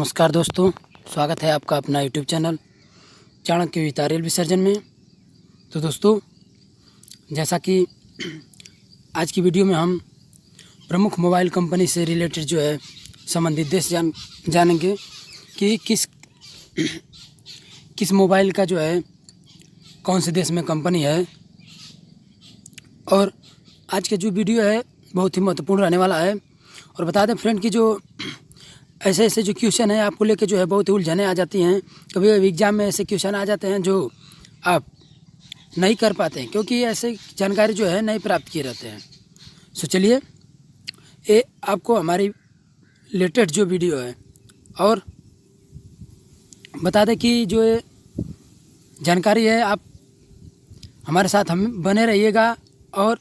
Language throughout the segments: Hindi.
नमस्कार दोस्तों, स्वागत है आपका अपना यूट्यूब चैनल चाणक्य विता रेल विसर्जन में। तो दोस्तों, जैसा कि आज की वीडियो में हम प्रमुख मोबाइल कंपनी से रिलेटेड जो है संबंधित देश जानेंगे कि किस मोबाइल का जो है कौन से देश में कंपनी है। और आज का जो वीडियो है बहुत ही महत्वपूर्ण रहने वाला है। और बता दें फ्रेंड कि जो ऐसे जो क्वेश्चन है आपको लेके जो है बहुत ही उलझने आ जाती हैं। कभी कभी एग्ज़ाम में ऐसे क्वेश्चन आ जाते हैं जो आप नहीं कर पाते हैं, क्योंकि ऐसे जानकारी जो है नहीं प्राप्त किए रहते हैं। सो चलिए, ये आपको हमारी लेटेस्ट जो वीडियो है, और बता दें कि जो ये जानकारी है आप हमारे साथ हम बने रहिएगा और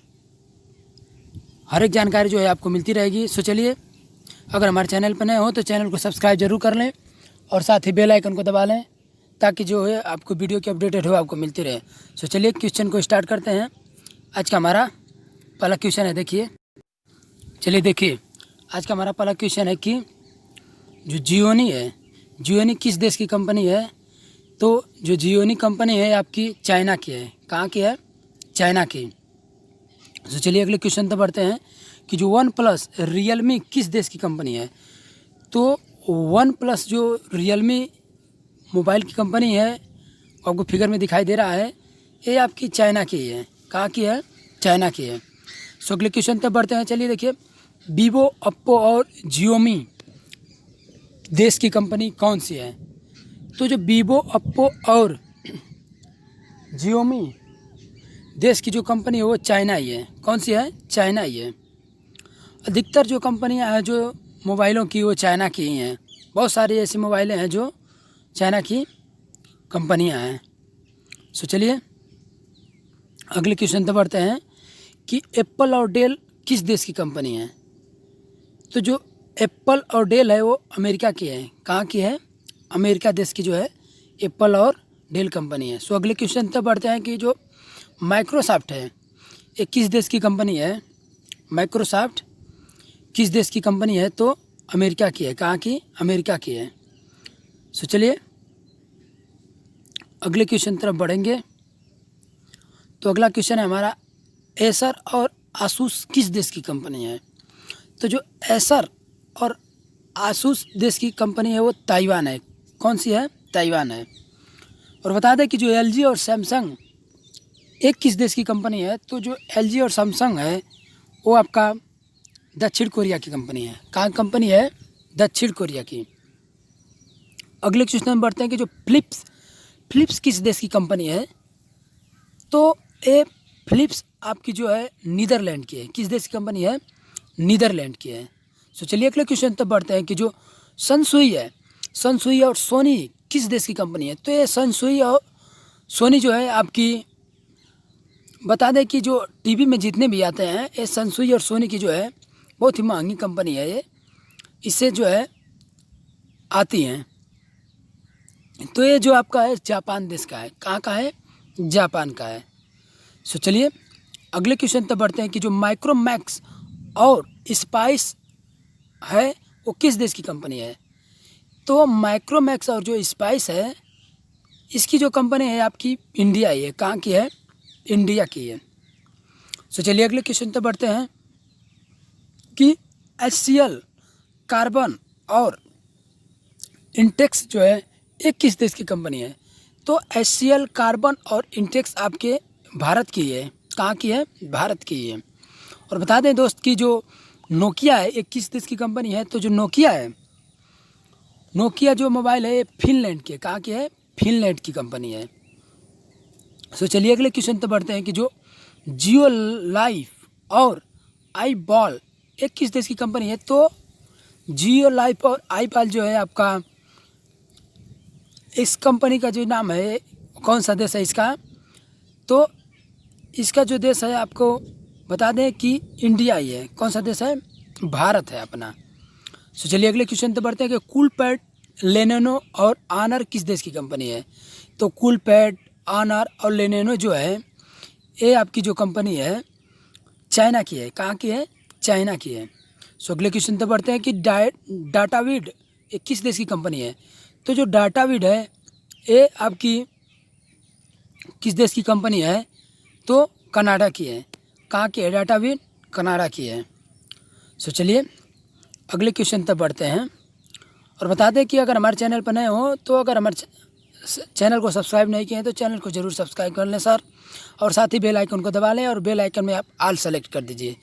हर एक जानकारी जो है आपको मिलती रहेगी। सो चलिए, अगर हमारे चैनल पर नए हो तो चैनल को सब्सक्राइब जरूर कर लें और साथ ही बेल आइकन को दबा लें, ताकि जो है आपको वीडियो की अपडेटेड हो आपको मिलती रहे। सो चलिए क्वेश्चन को स्टार्ट करते हैं। आज का हमारा पहला क्वेश्चन है, देखिए। देखिए, आज का हमारा पहला क्वेश्चन है कि जो जियोनी है, जियोनी किस देश की कंपनी है? तो जो जियोनी कंपनी है आपकी चाइना की है। कहाँ की है? चाइना की। तो चलिए अगले क्वेश्चन तक बढ़ते हैं कि जो वन प्लस रियलमी किस देश की कंपनी है? तो वन प्लस जो रियलमी मोबाइल की कंपनी है, आपको फिगर में दिखाई दे रहा है, ये आपकी चाइना की है। कहाँ की है? चाइना की है। सो अगले क्वेश्चन तक बढ़ते हैं। चलिए देखिए, वीवो, ओप्पो और जियोमी देश की कंपनी कौन सी है? तो जो वीवो, ओप्पो और जियोमी देश की जो कंपनी है वो चाइना ही है। कौन सी है? चाइना ही है। अधिकतर जो कंपनियां हैं जो मोबाइलों की वो चाइना की ही हैं। बहुत सारी ऐसी मोबाइलें हैं जो चाइना की कंपनियां हैं। सो चलिए अगले क्वेश्चन तक बढ़ते हैं कि एप्पल और डेल किस देश की कंपनी है? तो जो एप्पल और डेल है वो अमेरिका की है। कहाँ की है? अमेरिका देश की जो है एप्पल और डेल कंपनी है। सो अगले क्वेश्चन तक बढ़ते हैं कि जो माइक्रोसॉफ्ट है ये किस देश की कंपनी है? माइक्रोसॉफ्ट किस देश की कंपनी है? तो अमेरिका की है। कहाँ की? अमेरिका की है। सो चलिए अगले क्वेश्चन तरफ बढ़ेंगे। तो अगला क्वेश्चन है हमारा, एसर और आसूस किस देश की कंपनी है? तो जो एसर और आसूस देश की कंपनी है वो ताइवान है। कौन सी है? ताइवान है। और बता दें कि जो एलजी और सैमसंग एक किस देश की कंपनी है? तो जो एलजी और सैमसंग है वो आपका दक्षिण कोरिया की कंपनी है। कहाँ कंपनी है? दक्षिण कोरिया की। अगले क्वेश्चन में बढ़ते हैं कि जो फिलिप्स किस देश की कंपनी है? तो ये फिलिप्स आपकी जो है नीदरलैंड की है। किस देश की कंपनी है? नीदरलैंड की है। सो चलिए अगले क्वेश्चन तक बढ़ते हैं कि जो सनसुई है, सनसुई और सोनी किस देश की कंपनी है? तो ये सनसुई और सोनी जो है आपकी, बता दें कि जो टीवी में जितने भी आते हैं ये सनसुई और सोनी की जो है बहुत ही महंगी कंपनी है। ये इससे जो है आती हैं। तो ये जो आपका है जापान देश का है। कहाँ का है? जापान का है। सो चलिए अगले क्वेश्चन तक बढ़ते हैं कि जो माइक्रोमैक्स और स्पाइस है वो किस देश की कंपनी है? तो माइक्रोमैक्स और जो स्पाइस है इसकी जो कंपनी है आपकी इंडिया ही है। कहाँ की है? इंडिया की है। सो चलिए अगले क्वेश्चन तक बढ़ते हैं कि HCL, कार्बन और इंटेक्स जो है एक किस देश की कंपनी है? तो HCL, कार्बन और इंटेक्स आपके भारत की है। कहाँ की है? भारत की है। और बता दें दोस्त कि जो नोकिया है एक किस देश की कंपनी है? तो जो नोकिया है, नोकिया जो मोबाइल है ये फिनलैंड की है। कहाँ की है? फिनलैंड की कंपनी है। सो चलिए अगले क्वेश्चन तक बढ़ते हैं कि जो जियो लाइफ और आई बॉल एक किस देश की कंपनी है? तो जियो लाइफ और आई बॉल जो है आपका, इस कंपनी का जो नाम है, कौन सा देश है इसका? तो इसका जो देश है आपको बता दें कि इंडिया ही है। कौन सा देश है? भारत है अपना। सो चलिए अगले क्वेश्चन तक बढ़ते हैं कि कूलपैड, लेनोवो और ऑनर किस देश की कंपनी है? तो कूलपैड, ऑनर और लेनोवो जो है ये आपकी जो कंपनी है चाइना की है। कहाँ की है? चाइना की है। सो अगले क्वेश्चन तक बढ़ते हैं कि डाटाविड ये किस देश की कंपनी है? तो जो डाटाविड है ये आपकी किस देश की कंपनी है? तो कनाडा की है। कहाँ की है डाटाविड? कनाडा की है। सो चलिए अगले क्वेश्चन तक बढ़ते हैं और बता दें कि अगर हमारे चैनल पर नए हो तो अगर हमारे चैनल को सब्सक्राइब नहीं किए हैं तो चैनल को ज़रूर सब्सक्राइब कर लें सर, और साथ ही बेल आइकन को दबा लें और बेल आइकन में आप ऑल सेलेक्ट कर दीजिए।